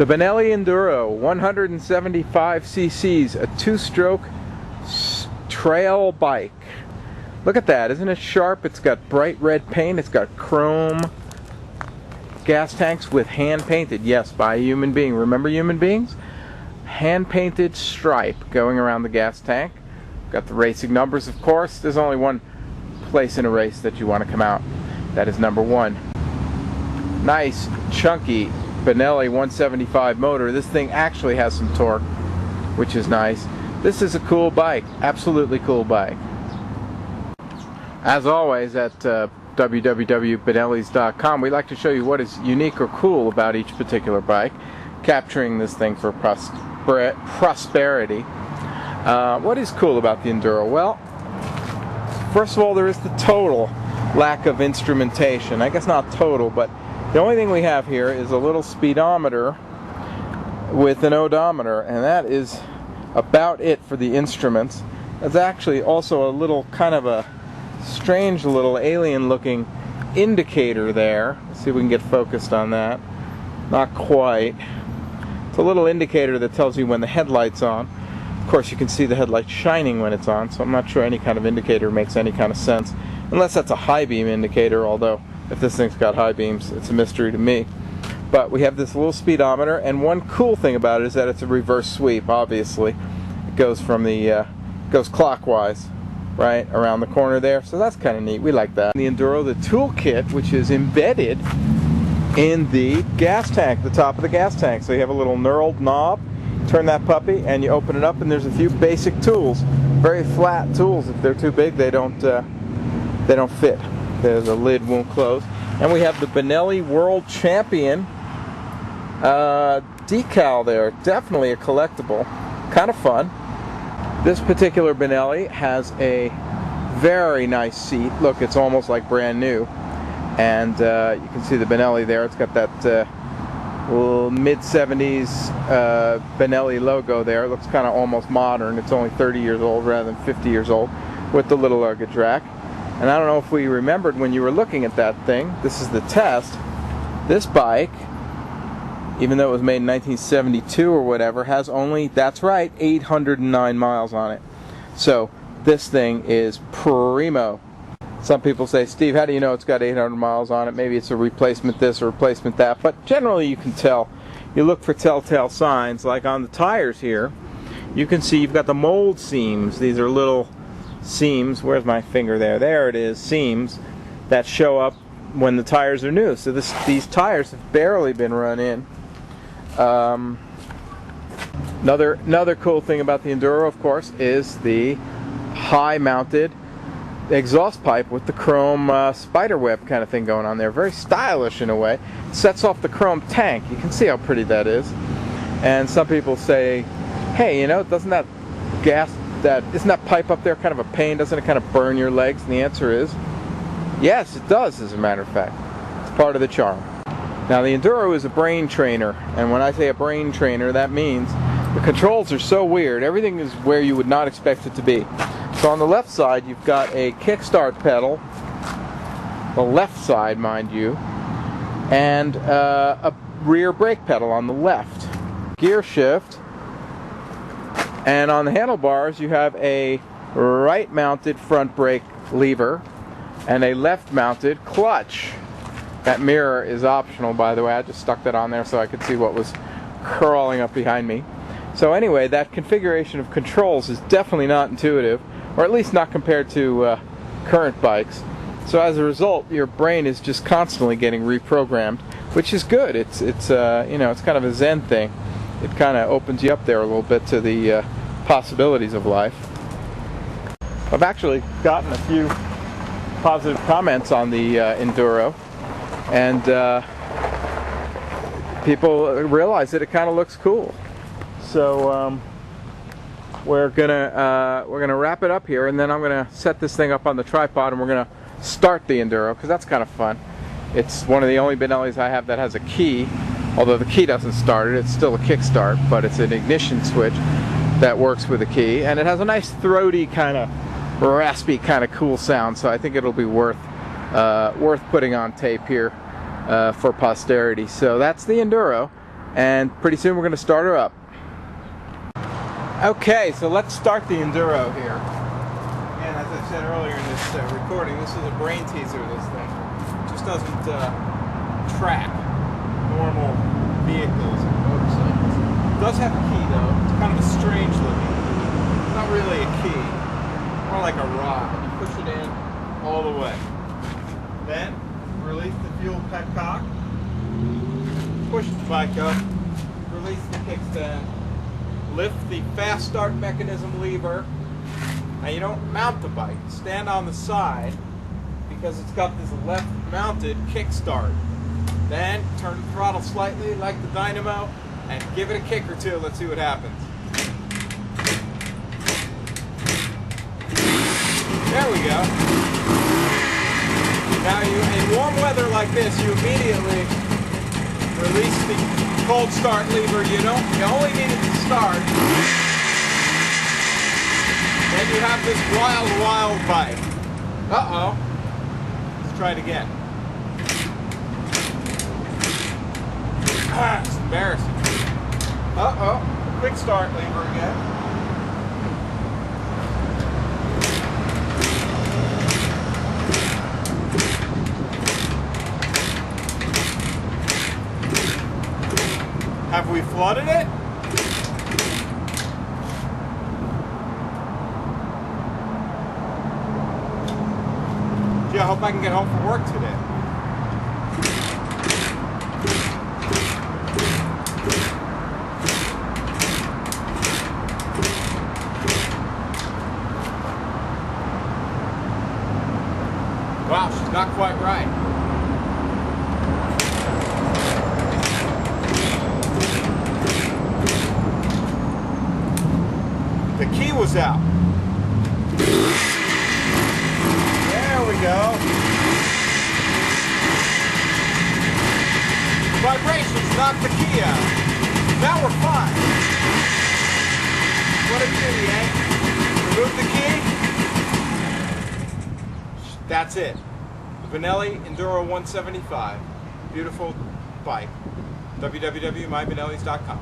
The Benelli Enduro, 175 cc's, a two-stroke trail bike. Look at that, isn't it sharp? It's got bright red paint, it's got chrome gas tanks with hand-painted, yes, by a human being. Remember human beings? Hand-painted stripe going around the gas tank. Got the racing numbers, of course. There's only one place in a race that you want to come out. That is number 1. Nice, chunky Benelli 175 motor. This thing actually has some torque, which is nice. This is a cool bike, absolutely cool bike. As always at www.benellis.com, we like to show you what is unique or cool about each particular bike, capturing this thing for prosperity. What is cool about the Enduro? Well, first of all, there is the total lack of instrumentation. I guess not total, but the only thing we have here is a little speedometer with an odometer, and that is about it for the instruments. There's actually also a little kind of a strange little alien looking indicator there. Let's see if we can get focused on that. Not quite. It's a little indicator that tells you when the headlight's on. Of course, you can see the headlight shining when it's on, so I'm not sure any kind of indicator makes any kind of sense, unless that's a high beam indicator, although if this thing's got high beams, it's a mystery to me. But we have this little speedometer, and one cool thing about it is that it's a reverse sweep, obviously. It goes from the, goes clockwise, right, around the corner there, so that's kind of neat. We like that. The Enduro, the toolkit, which is embedded in the gas tank, the top of the gas tank. So you have a little knurled knob, turn that puppy, and you open it up, and there's a few basic tools. Very flat tools. If they're too big, they don't fit. The lid won't close. And we have the Benelli World Champion decal there. Definitely a collectible. Kind of fun. This particular Benelli has a very nice seat. Look, it's almost like brand new. And you can see the Benelli there. It's got that mid-70s Benelli logo there. It looks kind of almost modern. It's only 30 years old rather than 50 years old, with the little luggage rack. And I don't know if we remembered when you were looking at that thing, this is the test. This bike, even though it was made in 1972 or whatever, has only, that's right, 809 miles on it. So this thing is primo. Some people say, Steve, how do you know it's got 800 miles on it? Maybe it's a replacement this or replacement that. But generally you can tell. You look for telltale signs, like on the tires here. You can see you've got the mold seams. These are little seams. Where's my finger there? There it is. Seams that show up when the tires are new. So these tires have barely been run in. Another cool thing about the Enduro, of course, is the high-mounted exhaust pipe with the chrome spider web kind of thing going on there. Very stylish in a way. Sets off the chrome tank. You can see how pretty that is. And some people say, hey, you know, doesn't that isn't that pipe up there kind of a pain? Doesn't it kind of burn your legs? And the answer is, yes, it does, as a matter of fact. It's part of the charm. Now, the Enduro is a brain trainer. And when I say a brain trainer, that means the controls are so weird. Everything is where you would not expect it to be. So on the left side, you've got a kickstart pedal, the left side, mind you, and a rear brake pedal on the left. Gear shift, and on the handlebars, you have a right-mounted front brake lever and a left-mounted clutch. That mirror is optional, by the way. I just stuck that on there so I could see what was crawling up behind me. So anyway, that configuration of controls is definitely not intuitive, or at least not compared to current bikes. So as a result, your brain is just constantly getting reprogrammed, which is good. It's you know, it's kind of a Zen thing. It kind of opens you up there a little bit to the possibilities of life. I've actually gotten a few positive comments on the Enduro, and people realize that it kind of looks cool. So we're gonna wrap it up here, and then I'm gonna set this thing up on the tripod, and we're gonna start the Enduro, because that's kind of fun. It's one of the only Benellis I have that has a key, although the key doesn't start it. It's still a kickstart, but it's an ignition switch that works with a key, and it has a nice throaty kind of raspy kind of cool sound. So I think it'll be worth putting on tape here for posterity. So that's the Enduro. and pretty soon we're going to start her up. Okay, so let's start the Enduro here. Again, as I said earlier in this recording, this is a brain teaser, this thing. It just doesn't track normal vehicles and motorcycles. It does have a key though. It's kind of a strange looking. It's not really a key. More like a rod. You push it in all the way. Then, release the fuel petcock. Push the bike up. Release the kickstand. Lift the fast start mechanism lever. Now you don't mount the bike. Stand on the side because it's got this left mounted kickstart. Then turn the throttle slightly like the dynamo and give it a kick or two. Let's see what happens. There we go. Now in warm weather like this, you immediately release the cold start lever. You only need it to start. Then you have this wild bike. Uh-oh. Let's try it again. It's embarrassing. Uh-oh. Quick start lever again. Have we flooded it? Gee, I hope I can get home from work today. Wow, she's not quite right. The key was out. There we go. Vibrations knocked the key out. Now we're fine. What a beauty, eh? Remove the key. That's it. The Benelli Enduro 175. Beautiful bike. www.mybenellis.com.